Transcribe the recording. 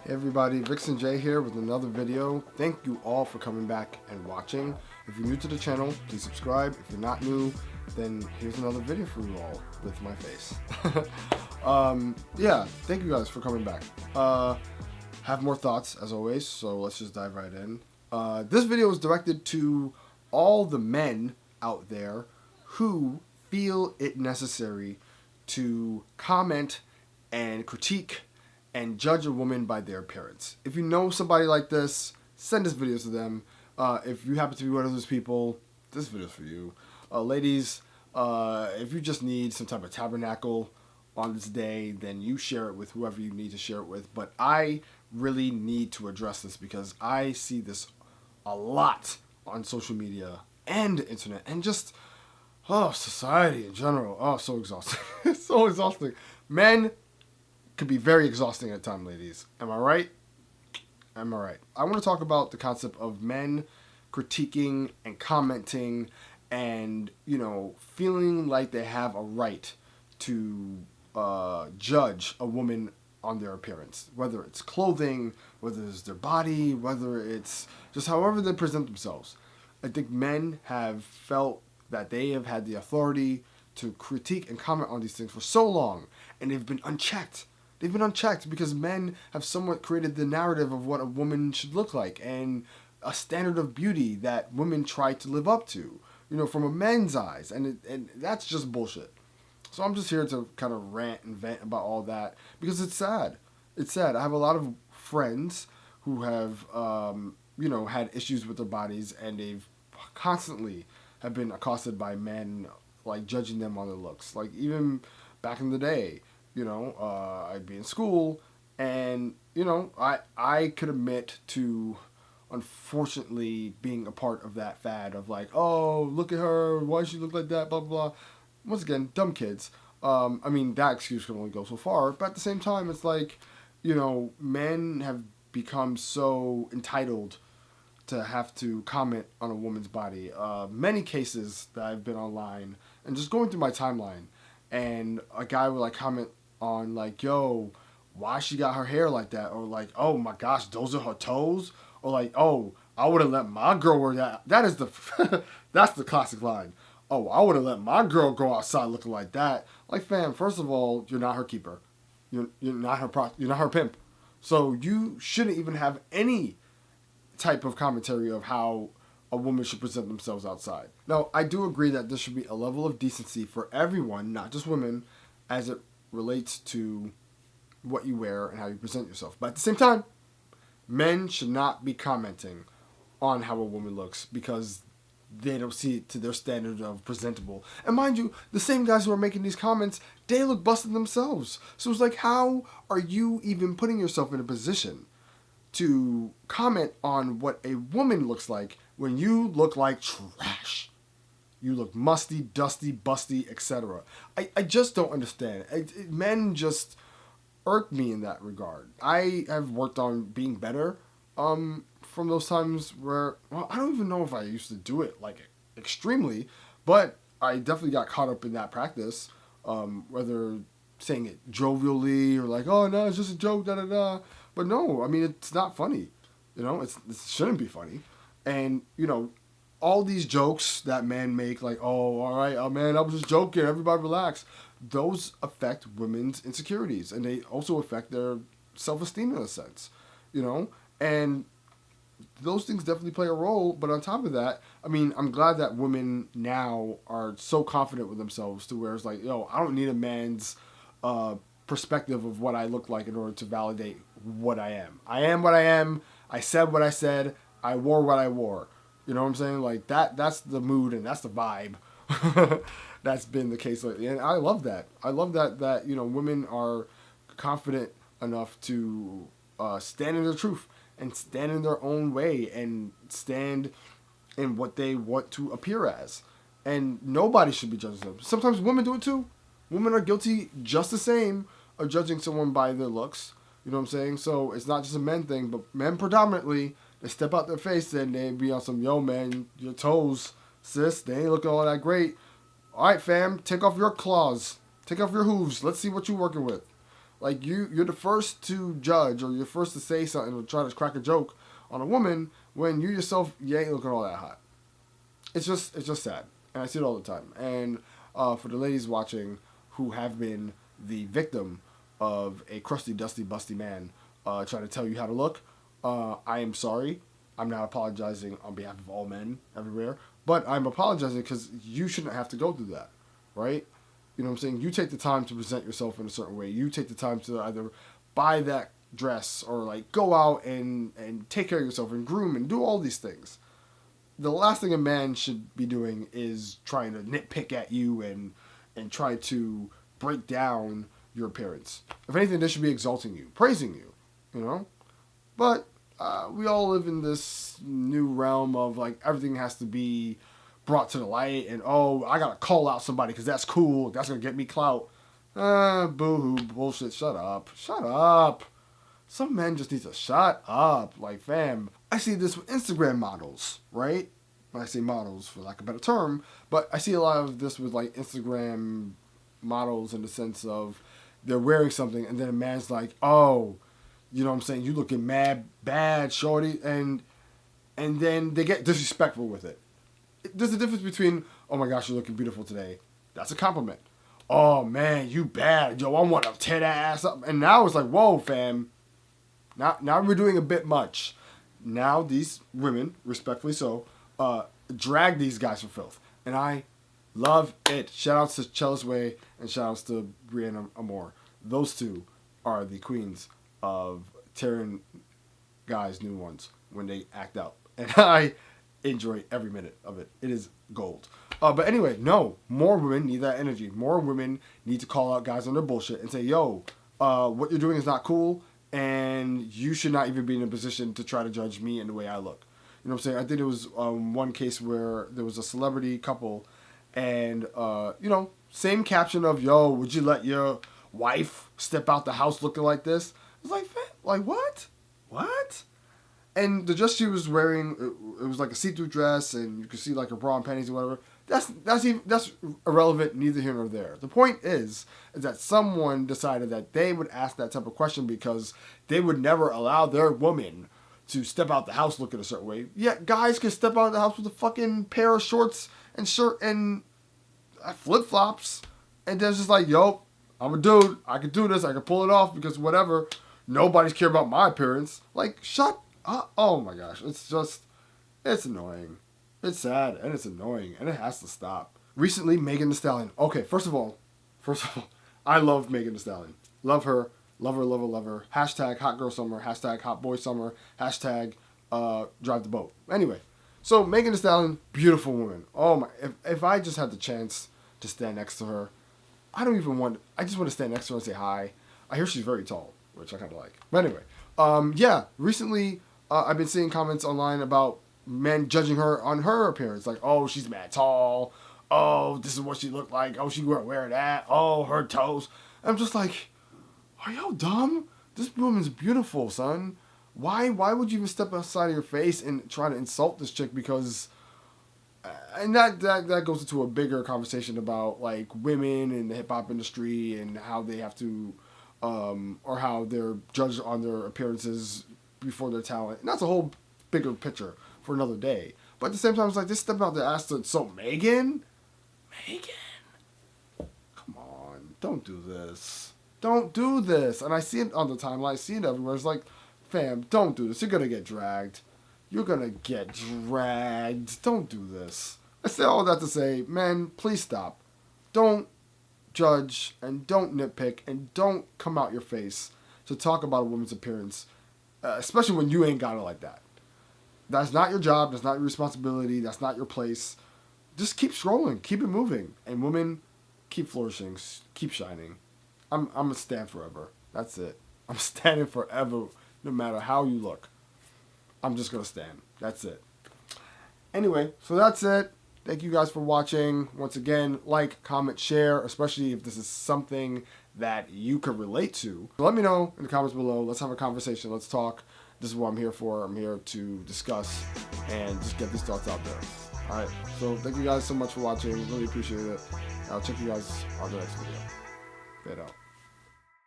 Hey everybody, Vixon J here with another video. Thank you all for coming back and watching. If you're new to the channel, please subscribe. If you're not new, then here's another video for you all with my face. Yeah, thank you guys for coming back. Have more thoughts as always, so let's just dive right in. This video is directed to all the men out there who feel it necessary to comment and critique and judge a woman by their appearance. If you know somebody like this, send this video to them. If you happen to be one of those people, this video is for you. Ladies, if you just need some type of tabernacle on this day, then you share it with whoever you need to share it with. But I really need to address this because I see this a lot on social media and the internet and just society in general. Oh, so exhausting. It's so exhausting. Men could be very exhausting at times, ladies. Am I right? Am I right? I want to talk about the concept of men critiquing and commenting and, feeling like they have a right to judge a woman on their appearance. Whether it's clothing, whether it's their body, whether it's just however they present themselves. I think men have felt that they have had the authority to critique and comment on these things for so long, and they've been unchecked. They've been unchecked because men have somewhat created the narrative of what a woman should look like and a standard of beauty that women try to live up to, from a man's eyes. And that's just bullshit. So I'm just here to kind of rant and vent about all that because it's sad. It's sad. I have a lot of friends who have, had issues with their bodies, and they've constantly have been accosted by men, like judging them on their looks. Like even back in the day, I'd be in school, and I could admit to, unfortunately, being a part of that fad of like, oh, look at her, why does she look like that, blah blah blah. Once again, dumb kids. That excuse can only go so far, but at the same time, it's like, men have become so entitled to have to comment on a woman's body. Many cases that I've been online and just going through my timeline, and a guy would like comment on like, yo, why she got her hair like that, or like, oh my gosh, those are her toes, or like, oh, I would have let my girl wear that. That is the that's the classic line. Oh, I would have let my girl go outside looking like that. Like, fam, first of all, you're not her keeper. You're not her you're not her pimp. So you shouldn't even have any type of commentary of how a woman should present themselves outside. Now, I do agree that there should be a level of decency for everyone, not just women, as it relates to what you wear and how you present yourself. But at the same time, men should not be commenting on how a woman looks because they don't see it to their standard of presentable. And mind you, the same guys who are making these comments, they look busted themselves. So it's like, how are you even putting yourself in a position to comment on what a woman looks like when you look like trash? You look musty, dusty, busty, etc. I just don't understand. Men just irk me in that regard. I have worked on being better from those times where, well, I don't even know if I used to do it like extremely, but I definitely got caught up in that practice, whether saying it jovially or like, oh no, it's just a joke, da da da. But no, it's not funny. It shouldn't be funny. And, all these jokes that men make, like, oh, all right, oh man, I was just joking, everybody relax. Those affect women's insecurities, and they also affect their self-esteem in a sense, And those things definitely play a role, but on top of that, I'm glad that women now are so confident with themselves to where it's like, yo, I don't need a man's perspective of what I look like in order to validate what I am. I am what I am. I said what I said. I wore what I wore. You know what I'm saying? Like that's the mood and that's the vibe that's been the case lately. And I love that. I love that women are confident enough to stand in their truth and stand in their own way and stand in what they want to appear as. And nobody should be judging them. Sometimes women do it too. Women are guilty just the same of judging someone by their looks. You know what I'm saying? So it's not just a men thing, but men predominantly, they step out their face and they be on some, yo man, your toes, sis, they ain't looking all that great. All right, fam, take off your claws. Take off your hooves. Let's see what you're working with. Like you're the first to judge, or you're first to say something or try to crack a joke on a woman when you yourself you ain't looking all that hot. It's just sad, and I see it all the time. And for the ladies watching who have been the victim of a crusty, dusty, busty man trying to tell you how to look, I am sorry. I'm not apologizing on behalf of all men everywhere, but I'm apologizing because you shouldn't have to go through that, right? You know what I'm saying? You take the time to present yourself in a certain way. You take the time to either buy that dress or like go out and take care of yourself and groom and do all these things. The last thing a man should be doing is trying to nitpick at you and try to break down your appearance. If anything, this should be exalting you, praising you, you know? But we all live in this new realm of like everything has to be brought to the light and oh, I gotta call out somebody because that's cool, that's gonna get me clout. Boo-hoo, bullshit, shut up. Some men just need to shut up. Like, fam, I see this with Instagram models, right? I say models for lack of a better term, but I see a lot of this with like Instagram models in the sense of they're wearing something and then a man's like, oh, you know what I'm saying, you looking mad bad, shorty, and then they get disrespectful with it. There's a difference between, oh my gosh, you're looking beautiful today. That's a compliment. Oh man, you bad. Yo, I want to tear that ass up. And now it's like, whoa, fam. Now we're doing a bit much. Now these women, respectfully so, drag these guys for filth. And I love it. Shout outs to Chalice Way and shout outs to Brianna Amore. Those two are the queens of tearing guys new ones when they act out. And I enjoy every minute of it. It is gold. But anyway, no, more women need that energy. More women need to call out guys on their bullshit and say, yo, what you're doing is not cool, and you should not even be in a position to try to judge me and the way I look. You know what I'm saying? I think there was one case where there was a celebrity couple, and, same caption of, yo, would you let your wife step out the house looking like this? I was like what? What? And the dress she was wearing, it was like a see-through dress, and you could see like her bra and panties or whatever. That's irrelevant, neither here nor there. The point is that someone decided that they would ask that type of question because they would never allow their woman to step out the house looking a certain way. Yet guys can step out of the house with a fucking pair of shorts and shirt and flip-flops, and they're just like, yo, I'm a dude, I can do this, I can pull it off because whatever. Nobody's care about my appearance. Like, shut up. Oh my gosh, it's annoying. It's sad, and it's annoying, and it has to stop. Recently, Megan Thee Stallion. Okay, first of all, I love Megan Thee Stallion. Love her. Hashtag hot girl summer. Hashtag hot boy summer. Hashtag drive the boat. Anyway, so Megan Thee Stallion, beautiful woman. Oh my, if I just had the chance to stand next to her, I just want to stand next to her and say hi. I hear she's very tall, which I kind of like. But anyway, recently I've been seeing comments online about men judging her on her appearance. Like, oh, she's mad tall. Oh, this is what she looked like. Oh, she wouldn't wear that. Oh, her toes. I'm just like, are y'all dumb? This woman's beautiful, son. Why would you even step outside of your face and try to insult this chick? Because, and that goes into a bigger conversation about like women in the hip hop industry and how they have to, or how they're judged on their appearances before their talent. And that's a whole bigger picture for another day. But at the same time, it's like, this step out the ass to, so Megan, come on, don't do this. And I see it on the timeline, I see it everywhere. It's like, fam, don't do this. You're gonna get dragged. Don't do this. I say all that to say, man, please stop. Don't judge and don't nitpick and don't come out your face to talk about a woman's appearance, especially when you ain't got it like that. That's not your job. That's not your responsibility. That's not your place. Just keep scrolling. Keep it moving. And women, keep flourishing. Keep shining. I'm going to stand forever. That's it. I'm standing forever no matter how you look. I'm just going to stand. That's it. Anyway, so that's it. Thank you guys for watching. Once again, like, comment, share, especially if this is something that you can relate to. Let me know in the comments below. Let's have a conversation. Let's talk. This is what I'm here for. I'm here to discuss and just get these thoughts out there. All right. So thank you guys so much for watching. Really appreciate it. I'll check you guys on the next video. Fade out.